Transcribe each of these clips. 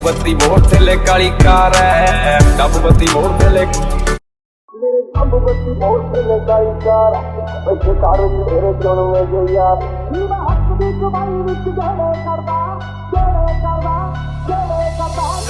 बत्ती मोड़ थले काली कार है डब बत्ती मोड़ थले मेरे डब बत्ती मोड़ थले काली कार वैसे कार विच तेरे चुन में जो यार नी मैं हक दी कमाई विच जाने करदा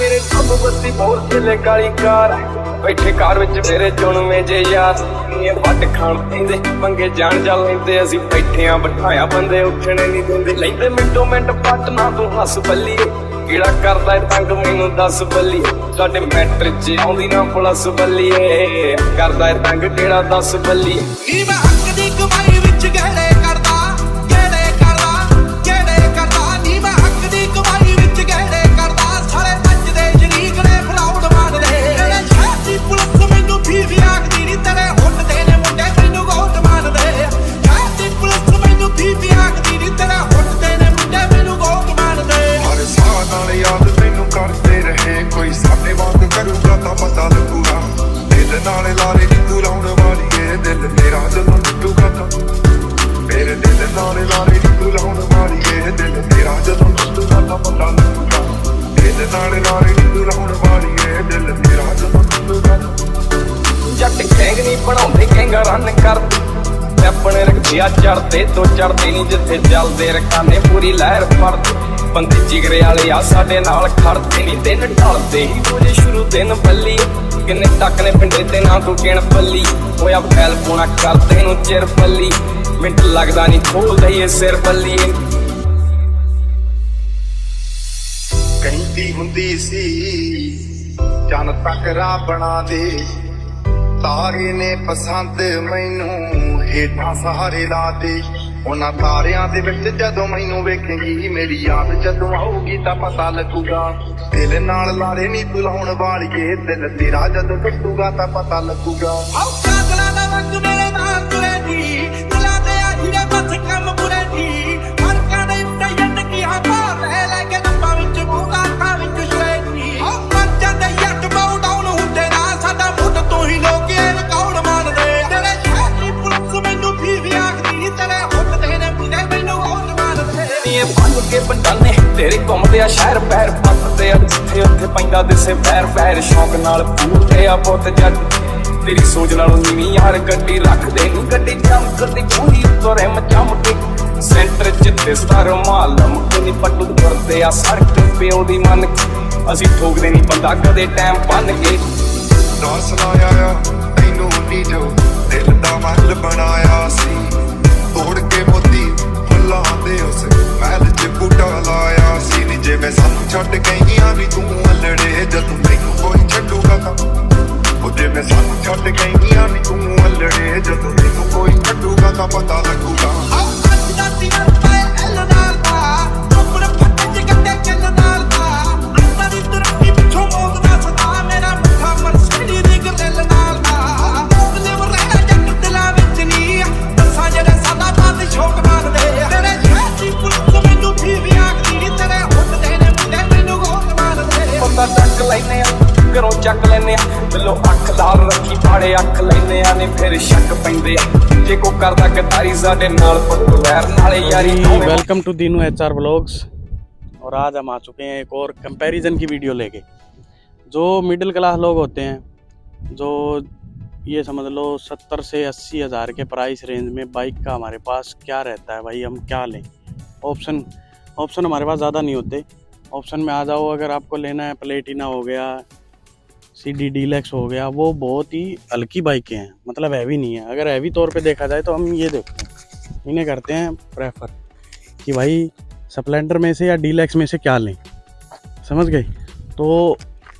मेरे डब बत्ती मोड़ थले काली कार बैठे कार विच तेरे चुन में जे यार ये वट खान पेंदे मंगे जान जा लेंदे असी बैठे आ बिठाया बंदे उठने नहीं देंदे लेंदे मिंटो मिंट पट ना तू हस बल्ली किड़ा करदा तंग मैनू दस बल्लीए साडे मैटर च आउंदी ना पुलिस बल्लीए करदा तंग किड़ा दस बल्लीए नी मैं हक दी कमाई विच गहरे करदा नी मैं हक दी कमाई विच गहरे करदा सारे नचदे शरीक ने फलाउड मारदे तेरे शहर दी पुलिस मैनू फीस आखदी नी तेरे हुंडदे ने मुंडे मैनू गोट मारदे शहर दी पुलिस मैनू फीस आखदी नी तेरे हुंडदे ने मुंडे मैनू गोट मारदे हर साह नाल याद तैनू करते रहे कोई साडे वांग करूगा तां पता लगूगा दिल नाल लारे नी तू लाउण वालीए दिल मेरा जदों टूटूगा तां मेरे दिल नाल लारे नी तू लाउण वालीए दिल मेरा जदों टूटूगा तां पता लगूगा दिल नाल लारे नी तू लाउण वालीए दिल मेरा जदों टूटूगा जट गैंग नहीं बनाउंदे गैंगा रन करदे अपने रखिया चढ़दे तो चढ़दे नहीं जिथे चलदे रखाने पूरी लहर फड़दे बंदे जिगरे वाले आ साडे नाल खड़दे नहीं दिन ढलदे ही रोजे शुरू दिन बल्ली किन्ने तक ने पिंडे ते ना तू गिण पल्ली होया फैल पूना करदे नूं चिर पल्ली मिंट लगदा नहीं खोलदा ये सिर बल्ली ਕਹਿੰਦੀ ਹੁੰਦੀ ਸੀ ਚੰਨ ਤੱਕ ਰਾਹ ਬਣਾ ਦੇ ਤਾਰੇ ਨੇ ਪਸੰਦ ਮੈਨੂੰ ਹੇਠਾਂ ਸਹਾਰੇ ਲਾ ਦੇ ਉਹਨਾਂ ਤਾਰਿਆਂ ਦੇ ਵਿੱਚ ਜਦੋਂ ਮੈਨੂੰ ਵੇਖੇਂਗੀ ਮੇਰੀ ਯਾਦ ਜਦੋਂ ਆਊਗੀ ਤਾਂ ਪਤਾ ਲੱਗੂਗਾ ਦਿਲ ਨਾਲ ਲਾਰੇ ਨਹੀਂ ਤੂੰ ਲਾਉਣ ਵਾਲੀਏ ਦਿਲ ਤੇਰਾ ਜਦੋਂ ਟੁੱਟੂਗਾ ਤਾਂ ਪਤਾ ਲੱਗੂਗਾ ਆਉ ਕਾਗਲਾ ਦਾ ਵੰਗ ਮੇਰੇ ਨਾਲ ਤੁਰੇ ਨੀ ਦਿਲਾਂ ਦੇ ਆ ਜਿਹੜੇ ਬਸ ਕੰਮ ਬੁਰੇ ਨੀ ਫਰਕਾਂ ਦੇ ਉੱਤੇ ਜ਼ਿੰਦਗੀ ਹਮਾਰ ਲੈ ਕੇ ਨੰਬਾਂ ਵਿੱਚ ਮੂੰਗਾ ਅੱਖਾਂ ਵਿੱਚ ਸ਼ਰੇਨੀ ਆਉ ਮੱਚਾਂ ਦੇ ਯੱਟ ਬਾਉ ਡਾਊਨ ਹੁੰਦੇ ਨਾ ਸਾਡਾ ਮੁੱਢ ਤੋਂ ਹੀ ਲੋਕ ਇਹ ਰਿਕਾਰਡ ਮੰਨਦੇ ਤੇਰੇ ਸ਼ਹਿਰ ਦੀ ਪੁਲਿਸ ਮੈਨੂੰ ਫੀਸ ਆਖਦੀ ਨੀ ਤੇਰੇ ਹੁੱਟਦੇ ਨੇ ਮੁੰਡੇ ਮੈਨੂੰ ਹੋਟ ਮਾਰਦੇ ਇਹ ਬੰਨ ਕੇ ਬੰਡਾਨੇ ਤੇਰੇ ਘੁੰਮਦੇ ਆ ਸ਼ਹਿਰ ਪੈਰ ਪੱਟਦੇ ਆ ਜਿੱਥੇ ਉੱਥੇ ਪੈਂਦਾ ਦਿਸੇ ਪੈਰ ਪੈਰ ਸ਼ੌਕ ਨਾਲ ਪੂਰਦੇ ਆ ਪੁੱਤ ਜੱਟ ਤੇਰੀ ਸੋਚ ਨਾਲੋਂ ਨੀਵੀਂ ਯਾਰ ਗੱਡੀ ਰੱਖਦੇ ਨੀ ਗੱਡੀ ਚਮਕਦੀ ਪੂਰੀ ਉੱਤੋਂ ਰਿਮ ਚਮਕੇ ਸੈਂਟਰ ਚ ਤੇ ਸਟਾਰ ਮਾਲ ਮੁੱਕਦੀ ਪੱਟੂ ਕਰਦੇ ਆ ਸੜਕ ਪਿਓ ਦੀ ਮੰਨ ਅਸੀਂ ਠੋਕਦੇ ਨਹੀਂ ਬੰਦਾ ਕਦੇ ਟਾਈਮ ਬੰਨ ਕੇ ਦਾਸ ਲਾਇਆ ਆ ਤੈਨੂੰ ਨੀ ਜੋ ਦਿਲ ਦਾ ਮਹਿਲ ਬਣਾਇਆ ਸੀ ਤੋੜ ਕੇ ਮੋਤੀ ਫੁੱਲਾਂ ਦੇ ਉਸ ਮਹਿਲ 'ਚ ਬੂਟਾ ਲਾਇਆ ਸੀ ਨੀ ਜਿਵੇਂ ਸਾਨੂੰ ਛੱਡ ਗਈਆਂ ਵੀ ਤੂੰ ਅਲੜੇ ਜਦੋਂ ਮੈਨੂੰ ਕੋਈ ਛੱਡੂਗਾ ਤਾਂ ਉਹ ਜਿਵੇਂ ਸਾਨੂੰ ਛੱਡ ਗਈਆਂ ਵੀ ਤੂੰ ਅਲੜੇ ਜਦੋਂ ਮੈਨੂੰ ਕੋਈ ਛੱਡੂਗਾ ਤਾਂ ਪਤਾ ਲੱਗੂਗਾ ਆਉ ਅੱਜ ਦਾ ਦਿਨ ਪਾਏ ਐਲ ਨਾਲ ਦਾ ਉੱਪਰ ਫੱਟੇ ਚ ਗੱਡੇ ਚੱਲ ਨਾਲ ਦਾ ਅੰਦਰ ਦੀ ਤਰੱਕੀ ਪਿੱਛੋਂ ਮੋਗਦਾ ਸਦਾ ਮੇਰਾ ਮੁੱਠਾ ਮਰਸੜੀ ਦੀ ਗਰਲ ਨਾਲ ਦਾ ਮੋਗਲੇ ਵਰੇੜਾ ਜੱਟ ਦਿਲਾਂ ਵਿੱਚ ਨਹੀਂ ਦੱਸਾਂ ਜਿਹੜੇ ਸਾਡਾ ਬਾਤ ਸ਼ੌਕ ਮਾਰਦੇ ਤੇਰੇ ਸ਼ਹਿਰ ਦੀ ਪੁਲਿਸ ਮੈਨੂੰ ਫੀਸ ਆਖਦੀ ਨੀ ਤੇਰੇ ਹੁੱਟਦੇ ਨੇ ਮੁੰਡੇ ਮੈਨੂੰ ਗੋਟ ਮਾਰਦੇ ਬੰਦਾ ਚੱਕ ਲੈਨੇ ਆ ਘਰੋਂ ਚੱਕ ਲੈਨੇ ਆ ਬਿੱਲੋ ਅੱਖ ਲਾਲ ਰੱਖੀ ਪਾੜੇ ਅੱਖ ਲੈਨੇ ਆ ਨੇ ਫਿਰ ਸ਼ੱਕ ਪੈਂਦੇ ਆ ਜੇ ਕੋ ਕਰਦਾ ਗਦਾਰੀ ਸਾਡੇ नाल वैर नाले यारी। Welcome to Dinu HR vlogs. और आज हम आ चुके हैं एक और कंपैरिजन की वीडियो लेके। जो मिडिल क्लास लोग होते हैं जो ये समझ लो 70 से 80 हज़ार के प्राइस रेंज में बाइक का हमारे पास क्या रहता है, भाई हम क्या लें। ऑप्शन हमारे पास ज़्यादा नहीं होते। ऑप्शन में आ जाओ, अगर आपको लेना है प्लेटिना हो गया, CD डीलक्स हो गया, वो बहुत ही हल्की बाइकें हैं, मतलब हैवी नहीं है। अगर हैवी तौर पे देखा जाए तो हम ये देखते हैं, इन्हें करते हैं प्रेफर कि भाई स्प्लेंडर में से या डीलक्स में से क्या लें, समझ गए। तो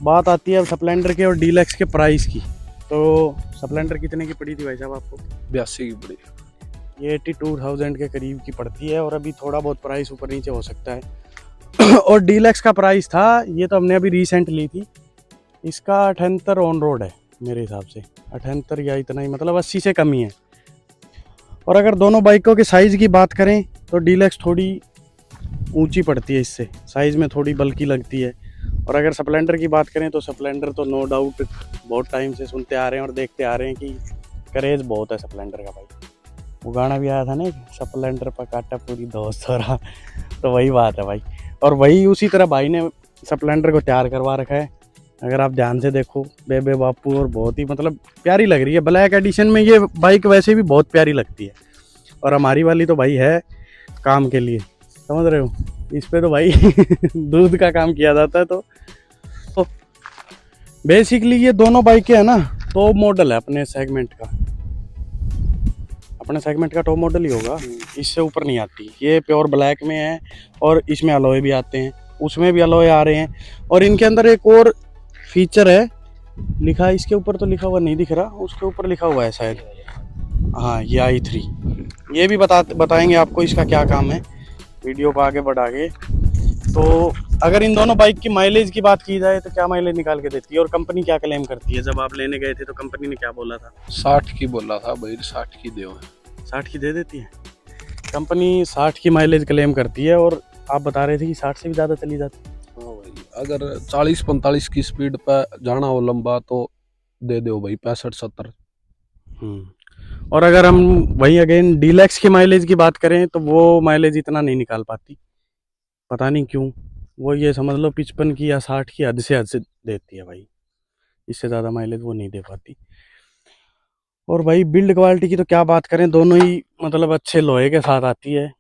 बात आती है अब स्प्लेंडर के और डीलक्स के प्राइस की। तो स्प्लेंडर कितने की पड़ी थी भाई साहब आपको? 82 की पड़ी। ये 82,000 के करीब की पड़ती है और अभी थोड़ा बहुत प्राइस ऊपर नीचे हो सकता है। और डीलक्स का प्राइस था, ये तो हमने अभी रिसेंट ली थी, इसका 78 ऑन रोड है मेरे हिसाब से, 78 या इतना ही, मतलब 80 से कम ही है। और अगर दोनों बाइकों के साइज़ की बात करें तो डीलक्स थोड़ी ऊंची पड़ती है, इससे साइज़ में थोड़ी बल्कि लगती है। और अगर स्प्लेंडर की बात करें तो स्प्लेंडर तो नो डाउट बहुत टाइम से सुनते आ रहे हैं और देखते आ रहे हैं कि क्रेज़ बहुत है स्प्लेंडर का भाई। वो गाना भी आया था ना, स्प्लेंडर पर काटा पूरी दोस्त हो रहा, तो वही बात है भाई। और वही उसी तरह भाई ने स्प्लेंडर को तैयार करवा रखा है। अगर आप ध्यान से देखो बेबे बापू, और बहुत ही मतलब प्यारी लग रही है। ब्लैक एडिशन में ये बाइक वैसे भी बहुत प्यारी लगती है, और हमारी वाली तो भाई है काम के लिए, समझ रहे हो। इस पे तो भाई दूध का काम किया जाता है। तो बेसिकली ये दोनों बाइकें है ना टॉप मॉडल है अपने सेगमेंट का, अपने सेगमेंट का टॉप मॉडल ही होगा, इससे ऊपर नहीं आती। ये प्योर ब्लैक में है और इसमें अलॉय भी आते हैं, उसमें भी अलॉय आ रहे हैं। और इनके अंदर एक और फीचर है, लिखा है इसके ऊपर, तो लिखा हुआ नहीं दिख रहा, उसके ऊपर लिखा हुआ है शायद, हाँ ये i3। ये भी बताएंगे आपको इसका क्या काम है वीडियो को आगे बढ़ा के। तो अगर इन दोनों बाइक की माइलेज की बात की जाए तो क्या माइलेज निकाल के देती है, और कंपनी क्या क्लेम करती है। जब आप लेने गए थे तो कंपनी ने क्या बोला था? 60 की बोला था भाई, 60 की दो 60 की दे देती है कंपनी। 60 की माइलेज क्लेम करती है, और आप बता रहे थे कि 60 से भी ज़्यादा चली जाती है। हाँ भाई, अगर 40-45 की स्पीड पे जाना हो लंबा तो दे दो भाई 65-70। और अगर हम वही अगेन डीलक्स की माइलेज की बात करें तो वो माइलेज इतना नहीं निकाल पाती, पता नहीं क्यों। वो ये समझ लो 55 की या 60 की हद से देती है भाई, इससे ज़्यादा माइलेज वो नहीं दे पाती। और भाई बिल्ड क्वालिटी की तो क्या बात करें, दोनों ही मतलब अच्छे लोहे के साथ आती है,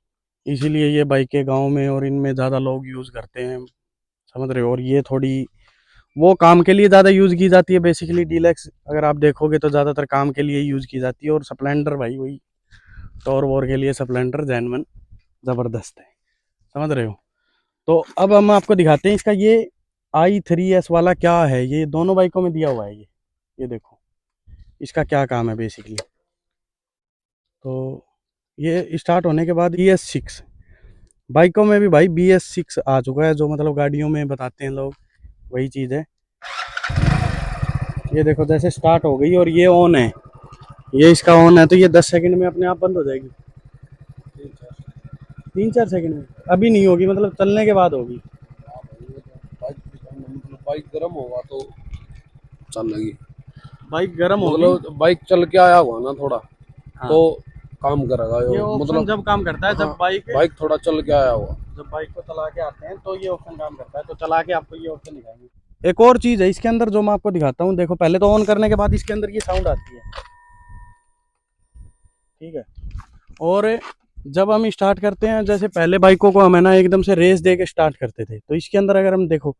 इसीलिए ये बाइकें गांव में और इनमें ज़्यादा लोग यूज़ करते हैं, समझ रहे हो। और ये थोड़ी वो काम के लिए ज़्यादा यूज़ की जाती है। बेसिकली डीलक्स अगर आप देखोगे तो ज़्यादातर काम के लिए यूज़ की जाती है, और स्प्लेंडर भाई वही टॉर वॉर के लिए स्प्लेंडर जेन्युइन ज़बरदस्त है, समझ रहे हो। तो अब हम आपको दिखाते हैं इसका ये i3s वाला क्या है। ये दोनों बाइकों में दिया हुआ है, ये देखो इसका क्या काम है बेसिकली। तो ये स्टार्ट होने के बाद BS6 बाइकों में भी भाई BS6 आ चुका है, जो मतलब गाड़ियों में बताते हैं लोग, वही चीज़ है। ये देखो जैसे स्टार्ट हो गई और ये ऑन है, ये इसका ऑन है, तो ये 10 सेकंड में अपने आप बंद हो जाएगी। 3-4 सेकंड में अभी नहीं होगी, मतलब चलने के बाद होगी। मतलब बाइक गर्म होगा तो चलेगी। बाइक गर्म होगी, मतलब बाइक चल के आया हुआ ना थोड़ा, हाँ। तो काम करेगा ये ये, ऑप्शन मतलब जब काम करता है, जब हाँ, बाइक बाइक थोड़ा चल के आया हुआ। जब बाइक को चला के आते हैं तो ये ऑप्शन काम करता है। तो चला के आपको ये ऑप्शन दिखाएंगे। एक और चीज़ है इसके अंदर जो मैं आपको दिखाता हूँ, देखो पहले तो ऑन करने के बाद इसके अंदर ये साउंड आती है, ठीक है। और जब हम स्टार्ट करते हैं, जैसे पहले बाइकों को हम है ना एकदम से रेस दे के स्टार्ट करते थे, तो इसके अंदर अगर हम देखो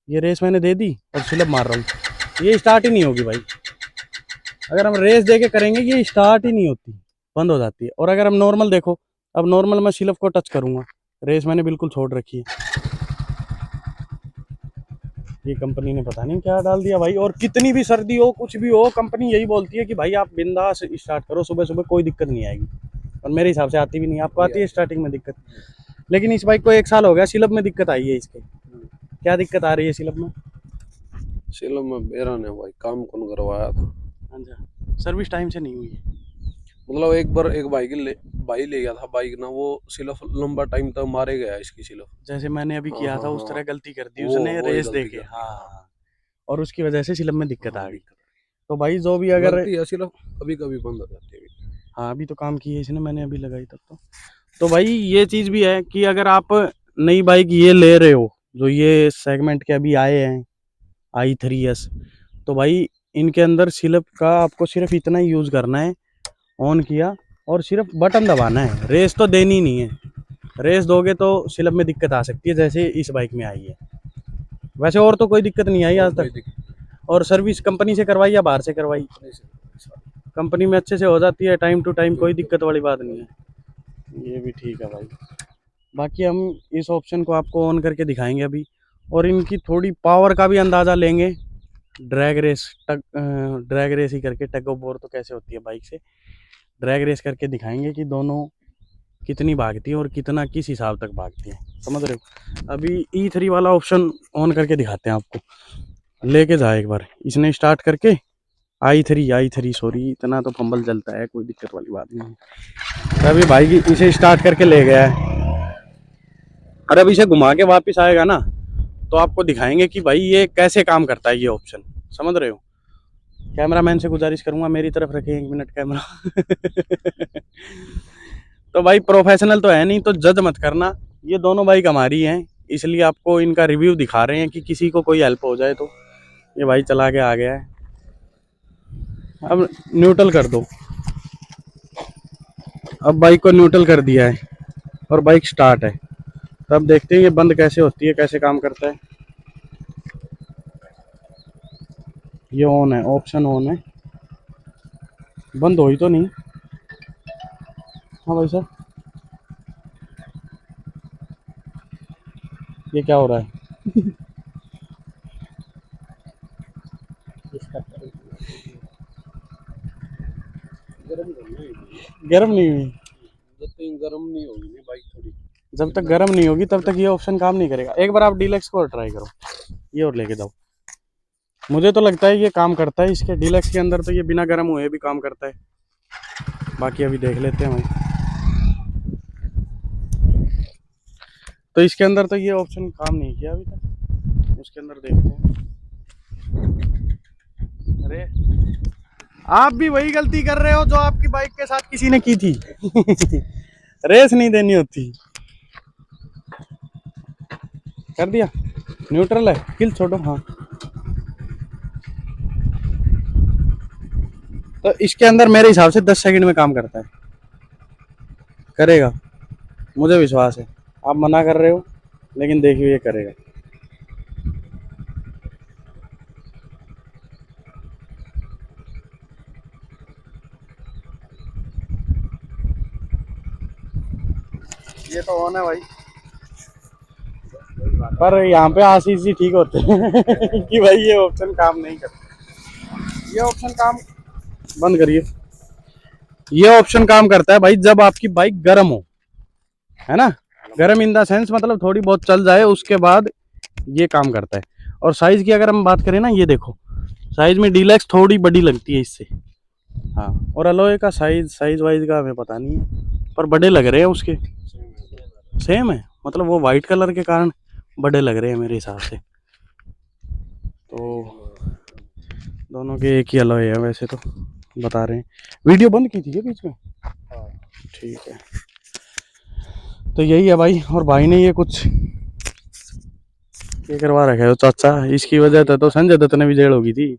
ये रेस मैंने दे दी और स्लिप मार रहा हूँ, ये स्टार्ट ही नहीं होगी भाई। अगर हम रेस दे के करेंगे ये स्टार्ट ही नहीं होती, बंद हो जाती है। और अगर हम नॉर्मल देखो, अब नॉर्मल मैं स्लिप को टच करूँगा, रेस मैंने बिल्कुल छोड़ रखी है। ये कंपनी ने पता नहीं क्या डाल दिया भाई। और कितनी भी सर्दी हो कुछ भी हो, कंपनी यही बोलती है कि भाई आप बिंदास स्टार्ट करो, सुबह सुबह कोई दिक्कत नहीं आएगी। और मेरे हिसाब से आती भी नहीं। आपको आती है स्टार्टिंग में दिक्कत? लेकिन इस बाइक को 1 साल हो गया, सिलब में दिक्कत आई है इसके। क्या दिक्कत आ रही है सिलब में? सिलम में बेरा ने भाई काम कौन करवाया था। अच्छा, सर्विस टाइम से नहीं हुई है। मतलब एक बार एक भाई ले गया था बाइक ना, वो सिर्फ लंबा टाइम तक मारे गया इसकी सिर्फ। जैसे मैंने अभी किया था उस तरह गलती कर दी वो- उसने, वही रेस गलती देके, कर दी। हाँ। और उसकी वजह से सिलब में दिक्कत आ गई। तो भाई जो भी अगर गलती है सिर्फ, कभी कभी बंद हो जाती है। हाँ अभी तो काम की है इसने, मैंने अभी लगाई तब तो भाई ये चीज़ भी है कि अगर आप नई बाइक ये ले रहे हो, जो ये सेगमेंट के अभी आए हैं i3s, तो भाई इनके अंदर स्लिप का आपको सिर्फ इतना ही यूज़ करना है, ऑन किया और सिर्फ बटन दबाना है, रेस तो देनी नहीं है। रेस दोगे तो स्लिप में दिक्कत आ सकती है, जैसे इस बाइक में आई है। वैसे और तो कोई दिक्कत नहीं आई आज तक। और सर्विस कंपनी से करवाई या बाहर से करवाई? कंपनी में अच्छे से हो जाती है, टाइम टू टाइम, कोई दिक्कत वाली बात नहीं है। ये भी ठीक है भाई। बाकी हम इस ऑप्शन को आपको ऑन करके दिखाएंगे अभी, और इनकी थोड़ी पावर का भी अंदाज़ा लेंगे। ड्रैग रेस ही करके, टग ऑफ वॉर तो कैसे होती है बाइक से, ड्रैग रेस करके दिखाएंगे कि दोनों कितनी भागती है और कितना किस हिसाब तक भागती है, समझ रहे हो। अभी E3 वाला ऑप्शन ऑन करके दिखाते हैं आपको, लेके जाए एक बार इसने स्टार्ट करके। i3 सॉरी, इतना तो फंबल चलता है, कोई दिक्कत वाली बात नहीं है। तो अभी भाई इसे स्टार्ट करके ले गया है, और अब इसे घुमा के वापस आएगा ना, तो आपको दिखाएंगे कि भाई ये कैसे काम करता है ये ऑप्शन, समझ रहे हो। कैमरामैन से गुजारिश करूंगा मेरी तरफ रखें 1 मिनट कैमरा। तो भाई प्रोफेशनल तो है नहीं, तो जज मत करना। ये दोनों बाइक हमारी हैं, इसलिए आपको इनका रिव्यू दिखा रहे हैं कि किसी को कोई हेल्प हो जाए तो। ये भाई चला के आ गया है, अब न्यूट्रल कर दो। अब बाइक को न्यूट्रल कर दिया है और बाइक स्टार्ट है। तब देखते हैं ये बंद कैसे होती है, कैसे काम करता है। ये ऑन है, ऑप्शन ऑन है, बंद हो ही तो नहीं। हाँ भाई साहब, ये क्या हो रहा है? गर्म नहीं हुई? जब तक गर्म नहीं होगी ना बाइक थोड़ी, जब तक गर्म नहीं होगी तब तक ये ऑप्शन काम नहीं करेगा। एक बार आप डीलक्स को और ट्राई करो, ये और लेके जाओ। मुझे तो लगता है ये काम करता है, इसके डीलक्स के अंदर तो ये बिना गर्म हुए भी काम करता है। बाकी अभी देख लेते हैं भाई। तो इसके अंदर तो ये ऑप्शन काम नहीं किया अभी तक, उसके अंदर देखते हैं। अरे आप भी वही गलती कर रहे हो जो आपकी बाइक के साथ किसी ने की थी। रेस नहीं देनी होती। कर दिया, न्यूट्रल है, किल छोड़ो। हाँ, तो इसके अंदर मेरे हिसाब से 10 सेकंड में काम करता है, करेगा, मुझे विश्वास है। आप मना कर रहे हो लेकिन देखिए ये करेगा। ये तो ऑन है भाई, पर यहाँ पे आशीष जी ठीक होते हैं कि भाई ये ऑप्शन काम नहीं करता। ये ऑप्शन काम बंद करिए। ये ऑप्शन काम करता है भाई जब आपकी बाइक गर्म हो, है ना। गर्म इन द सेंस मतलब थोड़ी बहुत चल जाए, उसके बाद ये काम करता है। और साइज की अगर हम बात करें ना, ये देखो साइज में डीलक्स थोड़ी बड़ी लगती है इससे। हाँ, और अलोए का साइज वाइज का हमें पता नहीं है, पर बड़े लग रहे हैं उसके। सेम है, मतलब वो वाइट कलर के कारण बड़े लग रहे हैं मेरे हिसाब से। तो दोनों के एक ही अलॉय है वैसे तो, बता रहे हैं। वीडियो बंद की थी क्या बीच में? ठीक है, तो यही है भाई। और भाई ने ये कुछ ये करवा रखा है चाचा, इसकी वजह से तो संजय दत्त ने भी जेल होगी थी।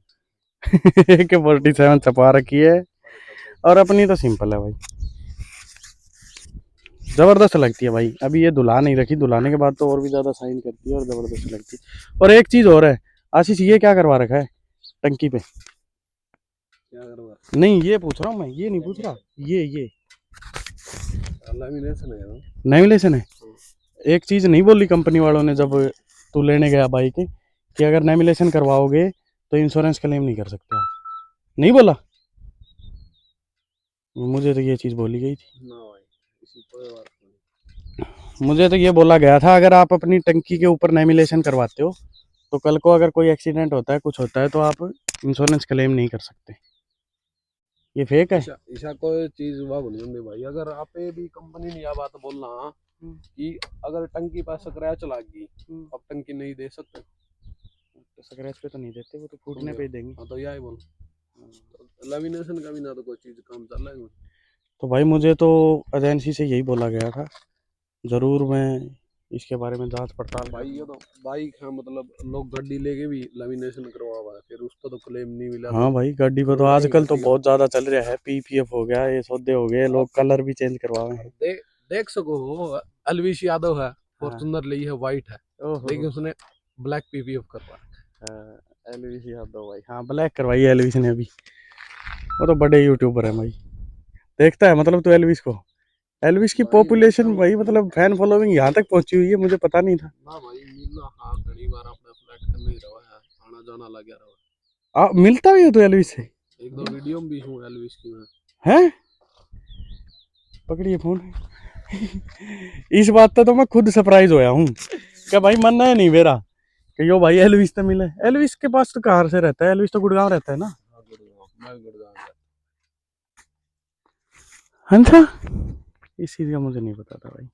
कि 47 छपा रखी है, और अपनी तो सिंपल है भाई, जबरदस्त लगती है भाई। अभी ये धुला नहीं रखी, धुलाने के बाद तो और भी ज्यादा शाइन करती है और जबरदस्त लगती है। और एक चीज और है आशीष, ये क्या करवा रखा है टंकी पे? क्या करवा, नहीं ये पूछ रहा हूँ मैं, ये नहीं पूछ रहा। ये लैमिनेशन है ना? नेविलेशन है। एक चीज नहीं बोली कंपनी वालों ने जब तू लेने गया बाइक कि अगर नेविलेशन करवाओगे तो इंश्योरेंस क्लेम नहीं कर सकते आप? नहीं बोला? मुझे तो ये चीज बोली गई थी। ना भाई, इसी कोई बात नहीं। मुझे तो ये बोला गया था अगर आप अपनी टंकी के ऊपर नेविलेशन करवाते हो तो कल को अगर कोई एक्सीडेंट होता है, कुछ होता है, तो आप इंश्योरेंस क्लेम नहीं कर सकते। ये फेक है। ईशा कोई चीज वाह नहीं होंदी भाई। अगर आप भी कंपनी ने यह बात बोलना कि अगर टंकी पर स्क्रैच लग गई, अब टंकी नहीं दे सकते। तो स्क्रैच पे तो नहीं देते, वो तो फूटने पे ही देंगे। हाँ, तो यही बोल, तो लेमिनेशन का भी ना तो कोई चीज काम चल रहा है। तो भाई मुझे तो एजेंसी से यही बोला गया था, जरूर मैं इसके बारे में जांच पड़ताल। भाई ये तो बाइक है, मतलब लोग गाड़ी लेके भी लेमिनेशन करवा हुआ है, फिर उस पर तो क्लेम नहीं मिला। हाँ भाई, गाड़ी पे तो आजकल तो बहुत ज्यादा चल रहा है, पीपीएफ हो गया, ये सौदे हो गए, लोग कलर भी चेंज करवाए हैं। देख सको हो, एलवीश यादव है, फॉर्च्यूनर ली है, वाइट है, लेकिन उसने ब्लैक पीपीएफ करवा। एलवीस यादव भाई, हाँ ब्लैक करवाई है एलवीस ने अभी। वो तो बड़े यूट्यूबर है भाई, देखता है मतलब तो एलवीस को। एलवीस की पॉपुलेशन भाई, मतलब फैन फॉलोइंग यहाँ तक पहुंची हुई है, मुझे पता नहीं था। ना भाई मिलना, हाँ घनी बार अपने फ्लैट करने ही रहा है, आना जाना लग गया रहा। मिलता भी हो तो एलवीस से? एक दो वीडियो में भी हूँ एलवीस की मैं। हैं? पकड़िए फोन। इस बात तो मैं खुद सरप्राइज होया हूँ क्या भाई, मन है नहीं मेरा कि यो भाई एलवीस तो मिले। एलवीस के पास तो कहाँ से रहता है? एलवीस तो गुड़गांव रहता है ना? अच्छा, इस चीज का मुझे नहीं पता था भाई।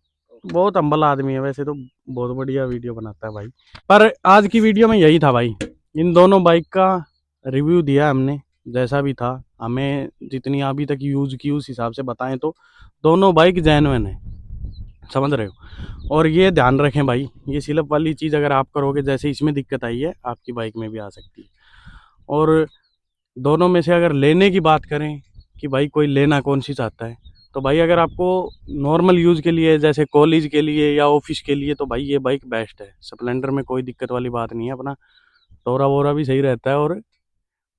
बहुत हम्बल आदमी है वैसे तो, बहुत बढ़िया वीडियो बनाता है भाई। पर आज की वीडियो में यही था भाई, इन दोनों बाइक का रिव्यू दिया हमने, जैसा भी था हमें जितनी अभी तक यूज की उस हिसाब से बताएं तो दोनों बाइक जेन्युइन है। समझ रहे हो। और ये ध्यान रखें भाई, ये स्लिप वाली चीज़ अगर आप करोगे, जैसे इसमें दिक्कत आई है आपकी बाइक में भी आ सकती है। और दोनों में से अगर लेने की बात करें कि भाई कोई लेना कौन सी चाहता है, तो भाई अगर आपको नॉर्मल यूज़ के लिए, जैसे कॉलेज के लिए या ऑफिस के लिए, तो भाई ये बाइक बेस्ट है। स्प्लेंडर में कोई दिक्कत वाली बात नहीं है, अपना टोरा वोरा भी सही रहता है और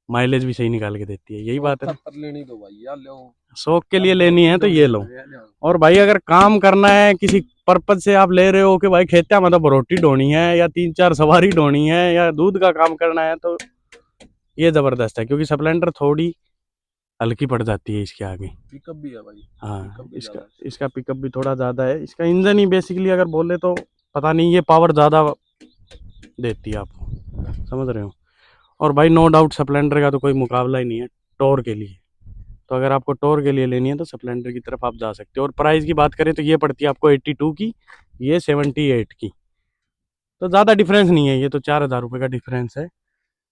माइलेज भी सही निकाल के देती है, यही बात है ना। 70 लेनी तो भाई यार लो, शौक के लिए लेनी है तो ये लो। और भाई अगर काम करना है किसी पर्पज से आप ले रहे हो कि भाई खेत्या मतलब रोटी ढोनी है या 3-4 सवारी ढोनी है या दूध का काम करना है, तो ये जबरदस्त है, क्योंकि स्प्लेंडर थोड़ी हल्की पड़ जाती है इसके आगे। पिकअप भी है भाई। हाँ, पिकअप भी इसका ज्यादा है। इसका पिकअप भी थोड़ा ज़्यादा है। इसका इंजन ही बेसिकली अगर बोले तो पता नहीं, ये पावर ज़्यादा देती है आपको, समझ रहे हो। और भाई नो डाउट स्प्लेंडर का तो कोई मुकाबला ही नहीं है टोर के लिए। तो अगर आपको टोर के लिए लेनी है तो स्प्लेंडर की तरफ आप जा सकते हो। और प्राइस की बात करें तो ये पड़ती है आपको 82 की, ये 78 की, तो ज़्यादा डिफरेंस नहीं है, ये तो 4,000 रुपये का डिफरेंस है।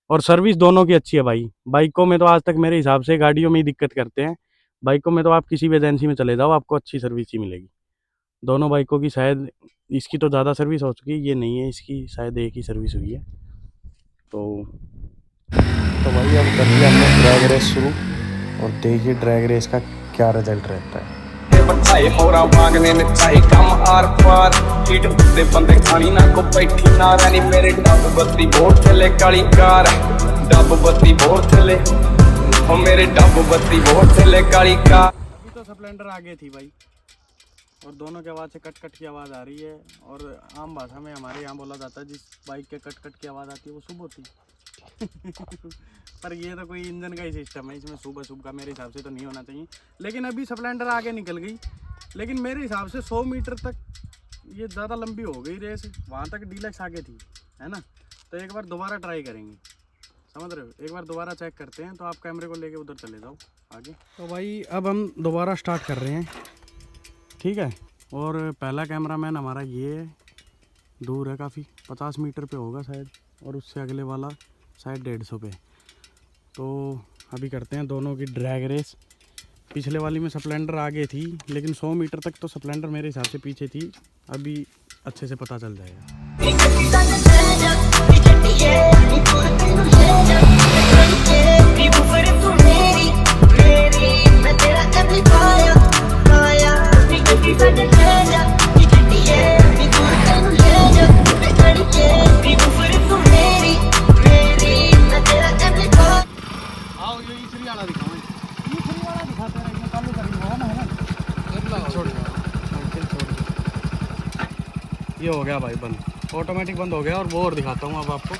और सर्विस दोनों की अच्छी है भाई। बाइकों में तो आज तक मेरे हिसाब से गाड़ियों में ही दिक्कत करते हैं, बाइकों में तो आप किसी भी एजेंसी में चले जाओ आपको अच्छी सर्विस ही मिलेगी। दोनों बाइकों की शायद, इसकी तो ज़्यादा सर्विस हो चुकी है, ये नहीं है, इसकी शायद एक ही सर्विस हुई है। तो भाई अब कर दिया हमने ड्रैग रेस शुरू, और देखिए ड्रैग रेस का क्या रिजल्ट रहता है। बचाए होरा मांगने ने चाहे कम आर पार हीट उत्ते बंदे खानी ना को बैठी ना रहनी मेरे डब बत्ती बोर चले काली कार डब बत्ती बोर चले ओ मेरे डब बत्ती बोर चले काली कार। अभी तो स्प्लेंडर आगे थी भाई, और दोनों के आवाज़ से कट कट की आवाज़ आ रही है। और आम भाषा में हमारे यहाँ बोला जाता है जिस बाइक के कट कट की आवाज़ आती है वो शुभ होती है। पर ये तो कोई इंजन का ही सिस्टम है, इसमें सुबह शुभ का मेरे हिसाब से तो नहीं होना चाहिए। लेकिन अभी स्प्लेंडर आगे निकल गई, लेकिन मेरे हिसाब से 100 मीटर तक ये ज़्यादा लंबी हो गई रेस, वहाँ तक डीलक्स आगे थी, है ना। तो एक बार दोबारा ट्राई करेंगे, समझ रहे हो, एक बार दोबारा चेक करते हैं। तो आप कैमरे को लेके उधर चले जाओ आगे। तो भाई अब हम दोबारा स्टार्ट कर रहे हैं, ठीक है। और पहला कैमरामैन हमारा ये है, दूर है काफ़ी, 50 मीटर पे होगा शायद, और उससे अगले वाला शायद 150 पे। तो अभी करते हैं दोनों की ड्रैग रेस। पिछले वाली में स्प्लेंडर आगे थी, लेकिन 100 मीटर तक तो स्प्लेंडर मेरे हिसाब से पीछे थी। अभी अच्छे से पता चल जाएगा। ये हो गया भाई बंद, ऑटोमेटिक बंद हो गया। और वो और दिखाता हूँ अब आपको,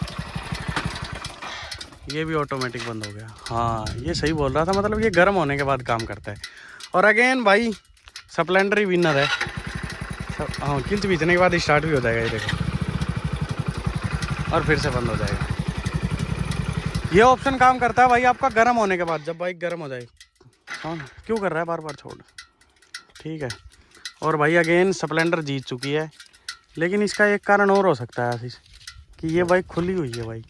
ये भी ऑटोमेटिक बंद हो गया। हाँ, ये सही बोल रहा था, मतलब ये गर्म होने के बाद काम करता है। और अगेन भाई स्प्लेंडर ही विनर है। हाँ, किल्च बीतने के बाद स्टार्ट भी हो जाएगा, ये देखो, और फिर से बंद हो जाएगा। ये ऑप्शन काम करता है भाई आपका गर्म होने के बाद, जब बाइक गर्म हो जाए। हाँ, क्यों कर रहा है बार बार, छोड़, ठीक है। और भाई अगेन स्प्लेंडर जीत चुकी है, लेकिन इसका एक कारण और हो सकता है आशीष, कि ये बाइक खुली हुई है भाई।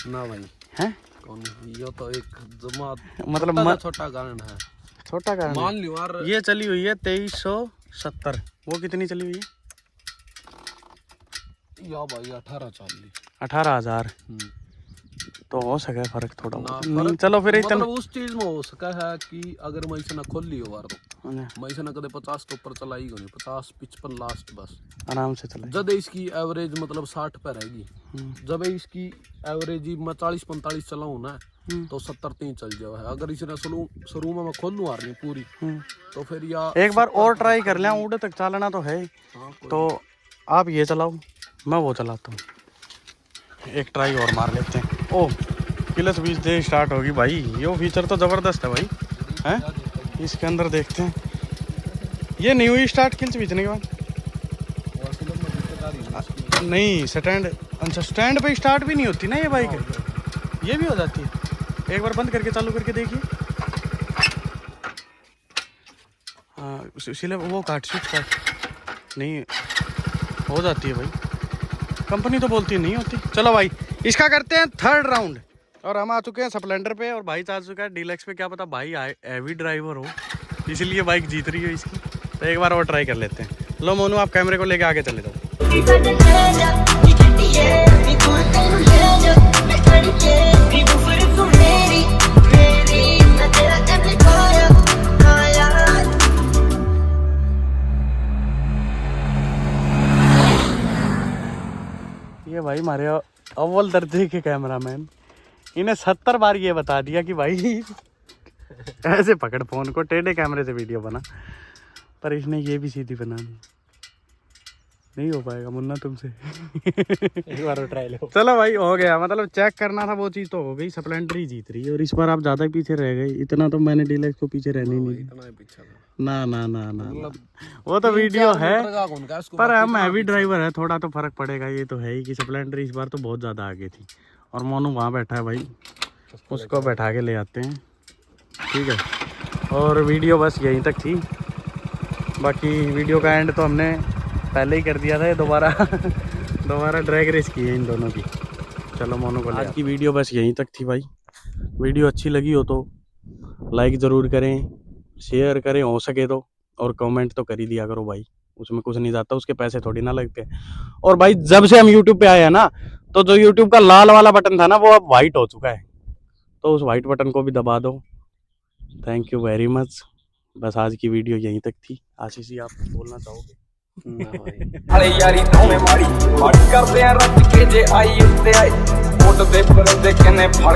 ना भाई हैं, कौन, ये तो एक जमा मतलब छोटा कारण है, छोटा कारण मान लियो यार। ये चली हुई है 2370, वो कितनी चली हुई है? या भाई 1840, 18,000। तो हो सके फर्क थोड़ा ना बहुत। नहीं, फर्क, चलो फिर इतना मतलब उस चीज में हो सका है कि अगर मैं इसे ना खोल लियो यार, तो मैं इसे ना कदे 50 के ऊपर चलाई गई, 50-55 लास्ट बस आराम से चले। जब इसकी एवरेज मतलब 60 पे रहेगी। जब इसकी एवरेज मैं 40-45 चलाऊँ ना, तो 70 चल जाओ है। अगर इसे शुरू में मैं खोल लूँ यार नहीं पूरी, तो फिर या एक बार और ट्राई कर लें, उड़े तक चलाना तो है। हाँ, तो आप ये चलाओ, मैं वो चलाता हूँ, एक ट्राई और मार लेते हैं। ओह, क्लच बीच दे स्टार्ट होगी भाई, ये फीचर तो ज़बरदस्त है भाई, हैं। इसके अंदर देखते हैं, ये नहीं हुई स्टार्ट क्लच बीचने के बाद? नहीं, स्टैंड, अच्छा स्टैंड पे स्टार्ट भी नहीं होती ना ये बाइक, ये भी हो जाती है। एक बार बंद करके चालू करके देखिए। हाँ, इसलिए वो काट, स्विच काट, नहीं हो जाती है भाई, कंपनी तो बोलती है नहीं होती। चलो भाई, इसका करते हैं थर्ड राउंड। और हम आ चुके हैं स्प्लेंडर पे, और भाई आ चुका है डीलक्स पे। क्या पता भाई हैवी ड्राइवर हो, इसलिए बाइक जीत रही हो इसकी। तो एक बार और ट्राई कर लेते हैं। लो मोनू आप कैमरे को लेके आगे चले जाओ। ये भाई हमारे अव्वल दर्जे के कैमरामैन, इन्हें 70 बार ये बता दिया कि भाई ऐसे पकड़ फोन को, टेढ़े कैमरे से वीडियो बना, पर इसने ये भी सीधी बना दी। नहीं हो पाएगा मुन्ना तुमसे। एक बार ट्राई लो। चलो भाई हो गया, मतलब चेक करना था वो चीज़ तो हो गई, स्प्लेंडर ही जीत रही है। और इस बार आप ज़्यादा पीछे रह गए, इतना तो मैंने डीलक्स को पीछे रहने ही नहीं दिया। इतना ही पीछे था। ना ना ना ना, वो तो वीडियो है, पर हम हैवी ड्राइवर है, थोड़ा तो फर्क पड़ेगा। ये तो है ही कि स्प्लेंडर इस बार तो बहुत ज़्यादा आगे थी। और मोनू वहाँ बैठा है भाई, उसको बैठा के ले आते हैं, ठीक है। और वीडियो बस यहीं तक थी, बाकी वीडियो का एंड तो हमने पहले ही कर दिया था। ये दोबारा ड्रैग रेस की है इन दोनों की। चलो मोनू को, आज की वीडियो बस यहीं तक थी भाई। वीडियो अच्छी लगी हो तो लाइक ज़रूर करें, शेयर करें हो सके तो, और कमेंट तो कर ही दिया करो भाई, उसमें कुछ नहीं जाता, उसके पैसे थोड़ी ना लगते। और भाई जब से हम यूट्यूब पे आए हैं ना, तो जो यूट्यूब का लाल वाला बटन था ना, वो अब वाइट हो चुका है, तो उस वाइट बटन को भी दबा दो। Thank you very much. बस आज की वीडियो यहीं तक थी। आशीष जी आप बोलना चाहोगे? हले यारी दोवें माड़ी माड़ी करदे आ रच के जे आई उत्ते आई मुੱਢ ਦੇ ਪਰਦੇ ਕਿੰਨੇ ਫੜ